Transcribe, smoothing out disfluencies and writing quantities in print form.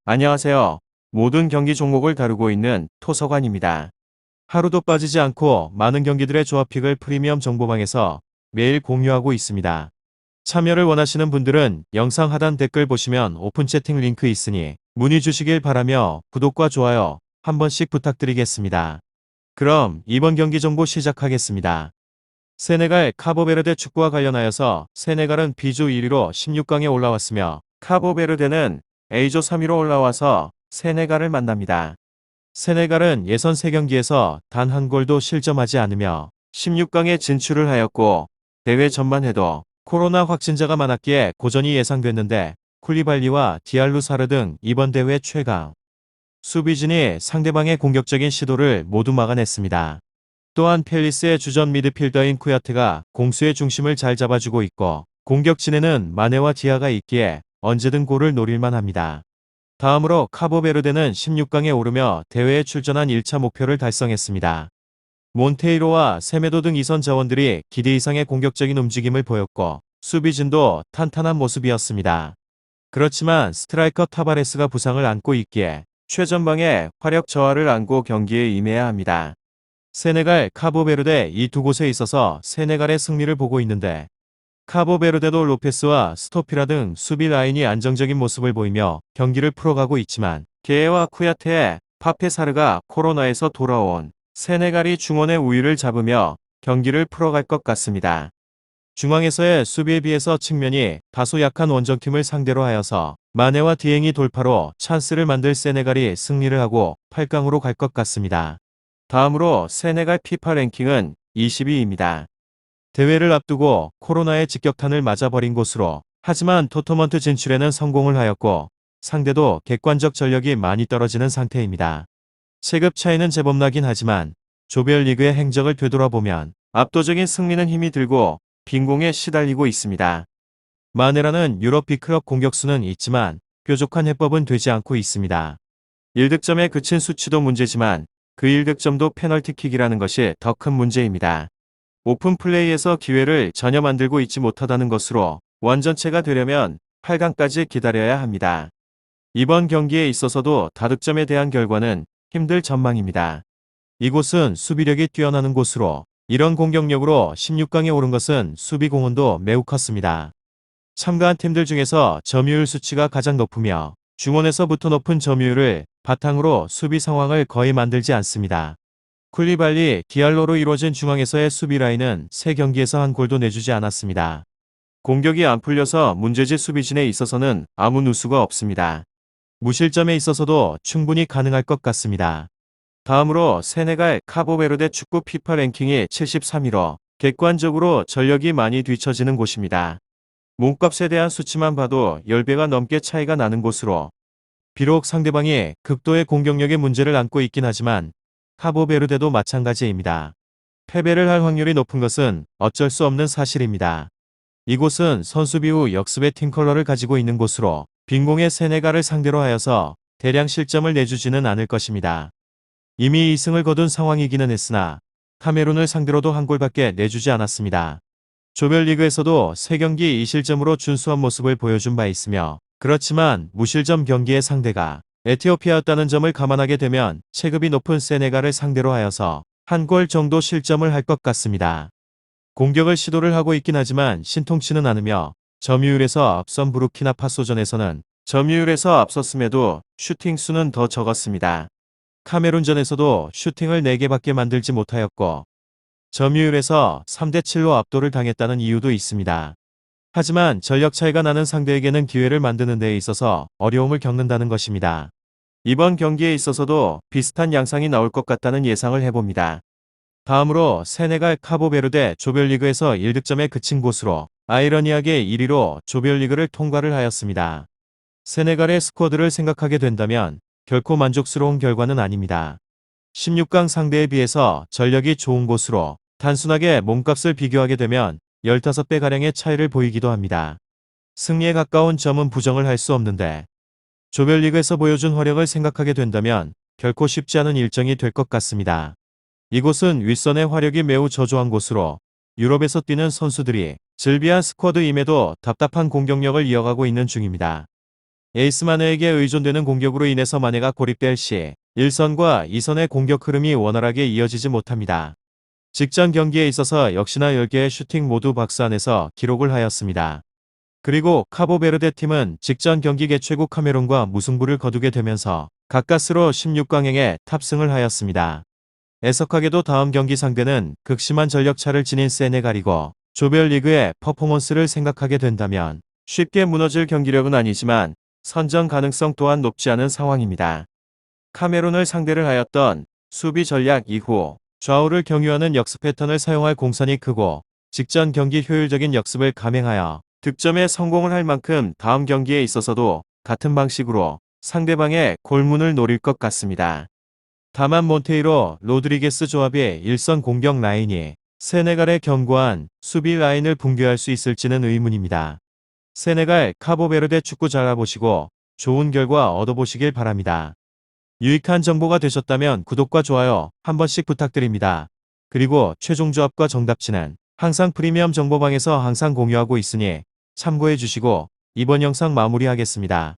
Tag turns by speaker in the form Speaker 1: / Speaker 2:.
Speaker 1: 안녕하세요. 모든 경기 종목을 다루고 있는 토서관입니다. 하루도 빠지지 않고 많은 경기들의 조합픽을 프리미엄 정보방에서 매일 공유하고 있습니다. 참여를 원하시는 분들은 영상 하단 댓글 보시면 오픈 채팅 링크 있으니 문의 주시길 바라며 구독과 좋아요 한 번씩 부탁드리겠습니다. 그럼 이번 경기 정보 시작하겠습니다. 세네갈 카보베르데 축구와 관련하여서 세네갈은 B조 1위로 16강에 올라왔으며 카보베르데는 A조 3위로 올라와서 세네갈을 만납니다. 세네갈은 예선 3경기에서 단 한 골도 실점하지 않으며 16강에 진출을 하였고 대회 전반에도 코로나 확진자가 많았기에 고전이 예상됐는데 쿨리발리와 디알루사르 등 이번 대회 최강 수비진이 상대방의 공격적인 시도를 모두 막아냈습니다. 또한 펠리스의 주전 미드필더인 쿠야테가 공수의 중심을 잘 잡아주고 있고 공격진에는 마네와 디아가 있기에 언제든 골을 노릴만 합니다. 다음으로 카보베르데는 16강에 오르며 대회에 출전한 1차 목표를 달성했습니다. 몬테이로와 세메도 등 이선 자원들이 기대 이상의 공격적인 움직임을 보였고 수비진도 탄탄한 모습이었습니다. 그렇지만 스트라이커 타바레스가 부상을 안고 있기에 최전방에 화력 저하를 안고 경기에 임해야 합니다. 세네갈, 카보베르데 이 두 곳에 있어서 세네갈의 승리를 보고 있는데 카보베르데도 로페스와 스토피라 등 수비 라인이 안정적인 모습을 보이며 경기를 풀어가고 있지만 게에와 쿠야테의 파페사르가 코로나에서 돌아온 세네갈이 중원의 우위를 잡으며 경기를 풀어갈 것 같습니다. 중앙에서의 수비에 비해서 측면이 다소 약한 원정팀을 상대로 하여서 마네와 디엥이 돌파로 찬스를 만들 세네갈이 승리를 하고 8강으로 갈 것 같습니다. 다음으로 세네갈 피파 랭킹은 20위입니다. 대회를 앞두고 코로나의 직격탄을 맞아버린 곳으로 하지만 토너먼트 진출에는 성공을 하였고 상대도 객관적 전력이 많이 떨어지는 상태입니다. 체급 차이는 제법 나긴 하지만 조별리그의 행적을 되돌아보면 압도적인 승리는 힘이 들고 빈공에 시달리고 있습니다. 마네라는 유럽 B클럽 공격수는 있지만 뾰족한 해법은 되지 않고 있습니다. 1득점에 그친 수치도 문제지만 그 1득점도 페널티킥이라는 것이 더 큰 문제입니다. 오픈 플레이에서 기회를 전혀 만들고 있지 못하다는 것으로 완전체가 되려면 8강까지 기다려야 합니다. 이번 경기에 있어서도 다득점에 대한 결과는 힘들 전망입니다. 이곳은 수비력이 뛰어나는 곳으로 이런 공격력으로 16강에 오른 것은 수비 공헌도 매우 컸습니다. 참가한 팀들 중에서 점유율 수치가 가장 높으며 중원에서부터 높은 점유율을 바탕으로 수비 상황을 거의 만들지 않습니다. 쿨리발리, 디알로로 이루어진 중앙에서의 수비 라인은 3경기에서 한 골도 내주지 않았습니다. 공격이 안 풀려서 문제지 수비진에 있어서는 아무 누수가 없습니다. 무실점에 있어서도 충분히 가능할 것 같습니다. 다음으로 세네갈 카보베르데 축구 피파 랭킹이 73위로 객관적으로 전력이 많이 뒤처지는 곳입니다. 몸값에 대한 수치만 봐도 10배가 넘게 차이가 나는 곳으로 비록 상대방이 극도의 공격력의 문제를 안고 있긴 하지만 카보베르데도 마찬가지입니다. 패배를 할 확률이 높은 것은 어쩔 수 없는 사실입니다. 이곳은 선수비 후 역습의 팀 컬러를 가지고 있는 곳으로 빈공의 세네갈을 상대로 하여서 대량 실점을 내주지는 않을 것입니다. 이미 2승을 거둔 상황이기는 했으나 카메룬을 상대로도 한 골밖에 내주지 않았습니다. 조별리그에서도 3경기 2실점으로 준수한 모습을 보여준 바 있으며 그렇지만 무실점 경기의 상대가 에티오피아였다는 점을 감안하게 되면 체급이 높은 세네갈을 상대로 하여서 한 골 정도 실점을 할 것 같습니다. 공격을 시도를 하고 있긴 하지만 신통치는 않으며 점유율에서 앞선 부르키나파소전에서는 점유율에서 앞섰음에도 슈팅 수는 더 적었습니다. 카메룬전에서도 슈팅을 4개밖에 만들지 못하였고 점유율에서 3대7로 압도를 당했다는 이유도 있습니다. 하지만 전력 차이가 나는 상대에게는 기회를 만드는 데 있어서 어려움을 겪는다는 것입니다. 이번 경기에 있어서도 비슷한 양상이 나올 것 같다는 예상을 해봅니다. 다음으로 세네갈 카보베르데 조별리그에서 1득점에 그친 곳으로 아이러니하게 1위로 조별리그를 통과를 하였습니다. 세네갈의 스쿼드를 생각하게 된다면 결코 만족스러운 결과는 아닙니다. 16강 상대에 비해서 전력이 좋은 곳으로 단순하게 몸값을 비교하게 되면 15배가량의 차이를 보이기도 합니다. 승리에 가까운 점은 부정을 할 수 없는데 조별리그에서 보여준 활약을 생각하게 된다면 결코 쉽지 않은 일정이 될 것 같습니다. 이곳은 윗선의 화력이 매우 저조한 곳으로 유럽에서 뛰는 선수들이 즐비한 스쿼드임에도 답답한 공격력을 이어가고 있는 중입니다. 에이스 마네에게 의존되는 공격으로 인해서 마네가 고립될 시 1선과 2선의 공격 흐름이 원활하게 이어지지 못합니다. 직전 경기에 있어서 역시나 10개의 슈팅 모두 박스 안에서 기록을 하였습니다. 그리고 카보베르데 팀은 직전 경기 개최국 카메룬과 무승부를 거두게 되면서 가까스로 16강행에 탑승을 하였습니다. 애석하게도 다음 경기 상대는 극심한 전력차를 지닌 세네갈이고 조별리그의 퍼포먼스를 생각하게 된다면 쉽게 무너질 경기력은 아니지만 선전 가능성 또한 높지 않은 상황입니다. 카메룬을 상대를 하였던 수비 전략 이후 좌우를 경유하는 역습 패턴을 사용할 공산이 크고 직전 경기 효율적인 역습을 감행하여 득점에 성공을 할 만큼 다음 경기에 있어서도 같은 방식으로 상대방의 골문을 노릴 것 같습니다. 다만 몬테이로 로드리게스 조합의 일선 공격 라인이 세네갈의 견고한 수비 라인을 붕괴할 수 있을지는 의문입니다. 세네갈 카보베르데 축구 잘 알아보시고 좋은 결과 얻어보시길 바랍니다. 유익한 정보가 되셨다면 구독과 좋아요 한 번씩 부탁드립니다. 그리고 최종 조합과 정답치는 항상 프리미엄 정보방에서 항상 공유하고 있으니 참고해 주시고 이번 영상 마무리하겠습니다.